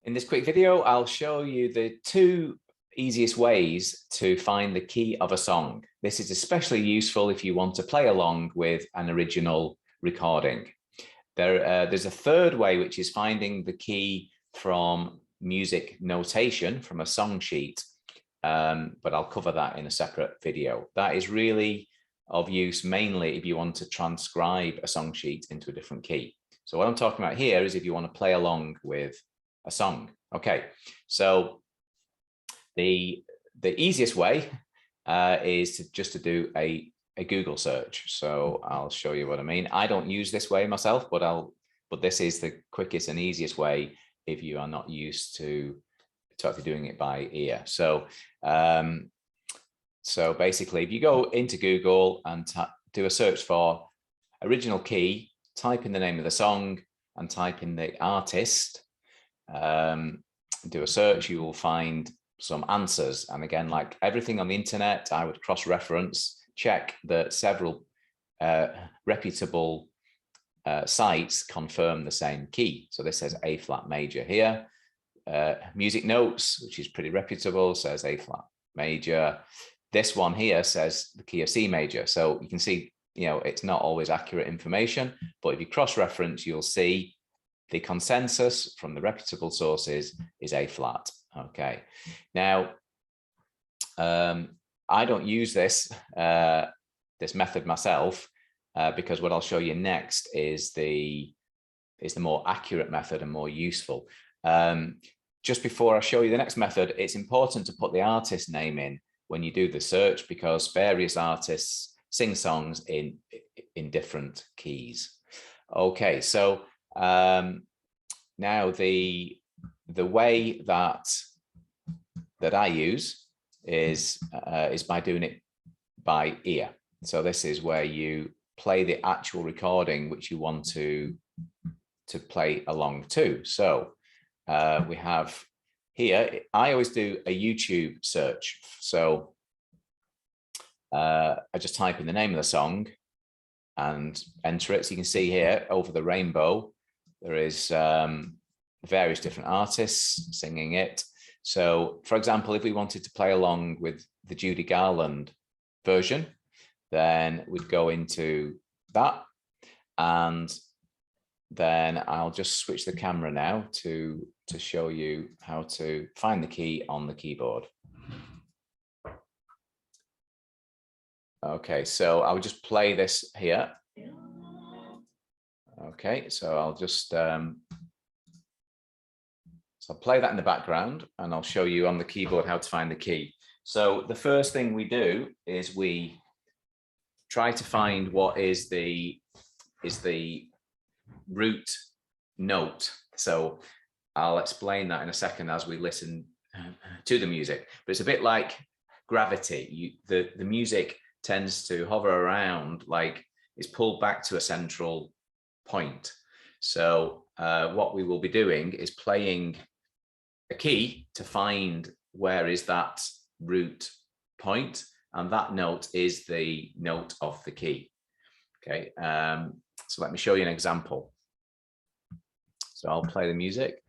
In this quick video, I'll show you the two easiest ways to find the key of a song. This is especially useful if you want to play along with an original recording. There's a third way, which is finding the key from music notation from a song sheet, but I'll cover that in a separate video. That is really of use mainly if you want to transcribe a song sheet into a different key. So what I'm talking about here is if you want to play along with a song. Okay, so the easiest way is to do a Google search. So I'll show you what I mean. I don't use this way myself, but this is the quickest and easiest way if you are not used to actually doing it by ear. So so basically, if you go into Google and do a search for original key, type in the name of the song and type in the artist, do a search, you will find some answers. And again, like everything on the internet, I would cross-reference, check that several reputable sites confirm the same key. So this says A flat major here. Music Notes, which is pretty reputable, says A flat major. This one here says the key of C major. So you can see, it's not always accurate information, but if you cross-reference, you'll see the consensus from the reputable sources is A flat. Okay. Now, I don't use this method myself because what I'll show you next is the more accurate method and more useful. Just before I show you the next method, it's important to put the artist name in when you do the search because various artists sing songs in different keys. Okay, so now the way that I use is by doing it by ear. So this is where you play the actual recording which you want to play along to. So we have here, I always do a YouTube search. So I just type in the name of the song and enter it. So you can see here over the rainbow, there is various different artists singing it. So for example, if we wanted to play along with the Judy Garland version, then we'd go into that. And then I'll just switch the camera now to show you how to find the key on the keyboard. Okay, so I'll just play this here. Okay, so I'll just so I'll play that in the background and I'll show you on the keyboard how to find the key. So the first thing we do is we try to find what is the root note. So I'll explain that in a second as we listen to the music, but it's a bit like gravity. The music tends to hover around, like it's pulled back to a central point. So what we will be doing is playing a key to find where is that root point, and that note is the note of the key. Okay, so let me show you an example. So I'll play the music.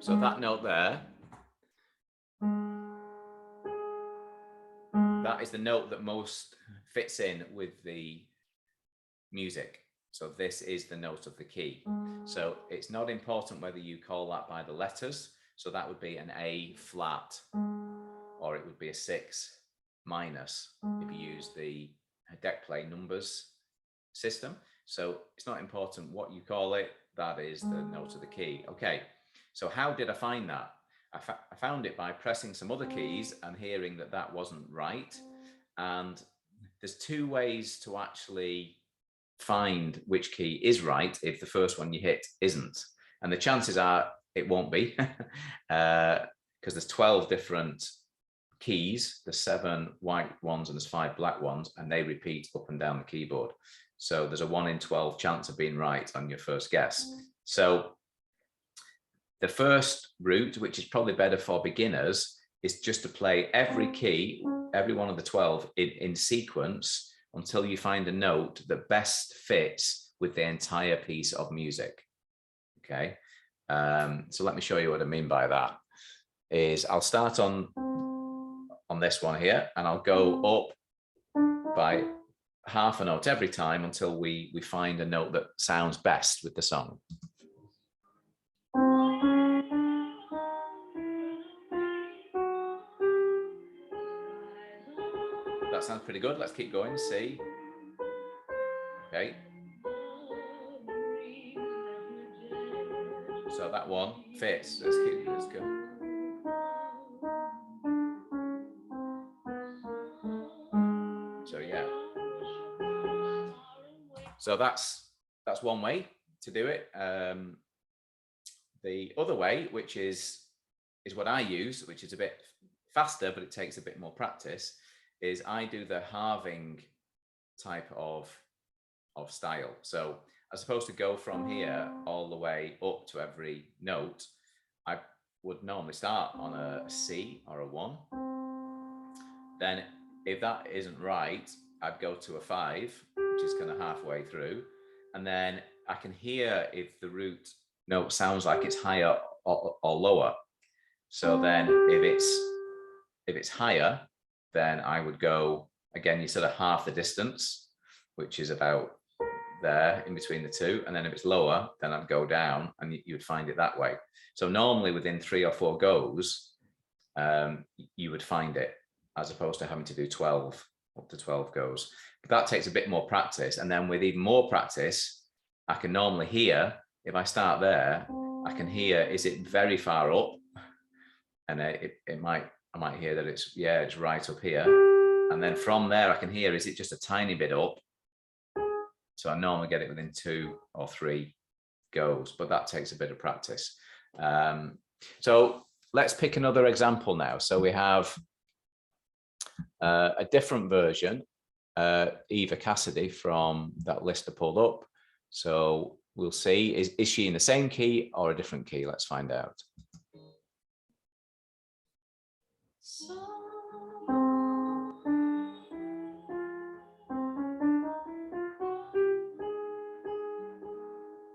So that note there, that is the note that most fits in with the music. So this is the note of the key. So it's not important whether you call that by the letters. So that would be an A flat, or it would be a 6 minus if you use the DecPlay numbers system. So it's not important what you call it, that is the note of the key. Okay, so how did I find that? I found it by pressing some other keys and hearing that that wasn't right. And there's two ways to actually find which key is right if the first one you hit isn't. And the chances are it won't be because there's 12 different keys. There's 7 white ones and there's 5 black ones, and they repeat up and down the keyboard. So there's a 1 in 12 chance of being right on your first guess. So The first route, which is probably better for beginners, is just to play every key, every one of the 12 in sequence until you find a note that best fits with the entire piece of music. Okay, so let me show you what I mean by that. Is I'll start on this one here, and I'll go up by half a note every time until we find a note that sounds best with the song. That sounds pretty good. Let's keep going. C. Okay. So that one fits. Let's go. So yeah. So that's one way to do it. The other way, which is what I use, which is a bit faster, but it takes a bit more practice, is I do the halving type of style. So as opposed to go from here all the way up to every note, I would normally start on a C or a 1. Then if that isn't right, I'd go to a 5, which is kind of halfway through. And then I can hear if the root note sounds like it's higher or lower. So then if it's higher, then I would go, again, you sort of half the distance, which is about there in between the two. And then if it's lower, then I'd go down, and you would find it that way. So normally within 3 or 4 goes, you would find it, as opposed to having to do 12, up to 12 goes. But that takes a bit more practice. And then with even more practice, I can normally hear, if I start there, I can hear, is it very far up? And I might hear that it's right up here. And then from there, I can hear, is it just a tiny bit up? So I normally get it within 2 or 3 goes, but that takes a bit of practice. So let's pick another example now. So we have a different version, Eva Cassidy, from that list I pulled up. So we'll see, is she in the same key or a different key? Let's find out.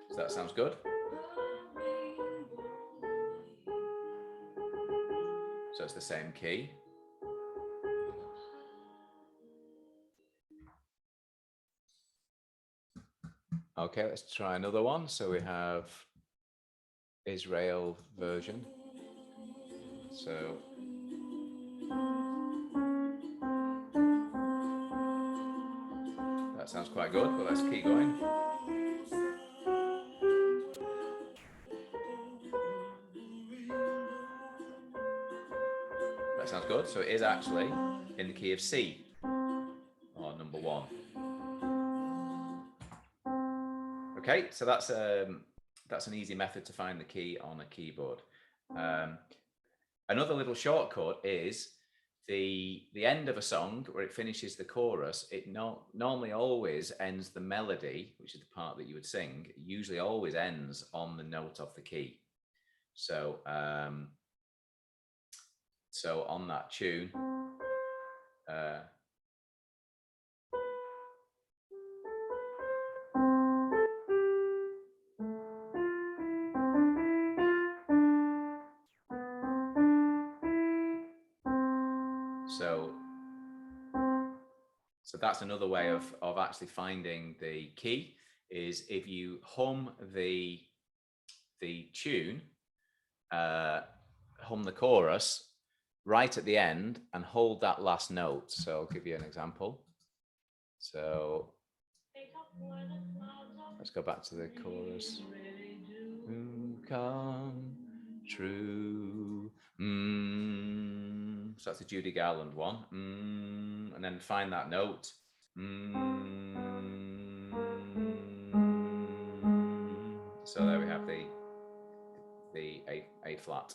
So that sounds good. So it's the same key. Okay, let's try another one. So we have Israel version. So that sounds quite good, but let's keep going. That sounds good. So it is actually in the key of C, or number 1. Okay, so that's an easy method to find the key on a keyboard. Another little shortcut is the end of a song where it finishes the chorus. It normally always ends the melody, which is the part that you would sing. It usually always ends on the note of the key. So so on that tune, so that's another way of actually finding the key, is if you hum the tune, hum the chorus right at the end and hold that last note. So I'll give you an example. So let's go back to the chorus. Come true. So that's the Judy Garland one. And then find that note. So there we have the A flat.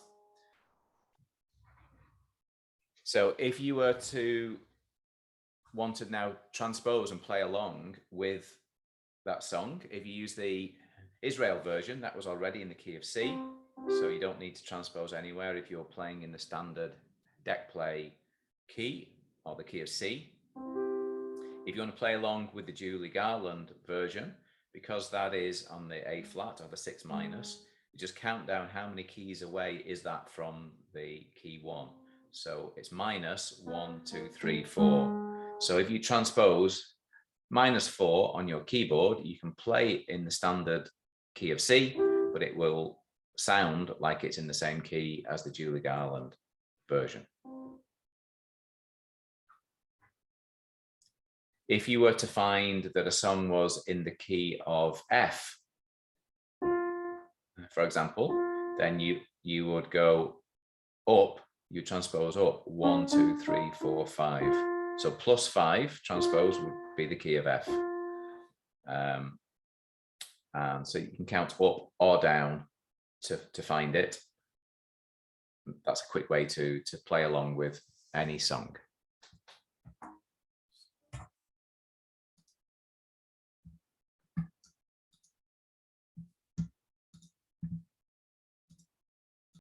So if you were to want to now transpose and play along with that song, if you use the Israel version, that was already in the key of C. So you don't need to transpose anywhere if you're playing in the standard DecPlay key or the key of C. If you want to play along with the Julie Garland version, because that is on the A flat or the 6 minus, you just count down how many keys away is that from the key 1. So it's minus 1, 2, 3, 4. So if you transpose -4 on your keyboard, you can play in the standard key of C, but it will sound like it's in the same key as the Julie Garland version. If you were to find that a song was in the key of F, for example, then you would go up, you transpose up 1, 2, 3, 4, 5. So +5 transpose would be the key of F. And so you can count up or down to find it. That's a quick way to play along with any song.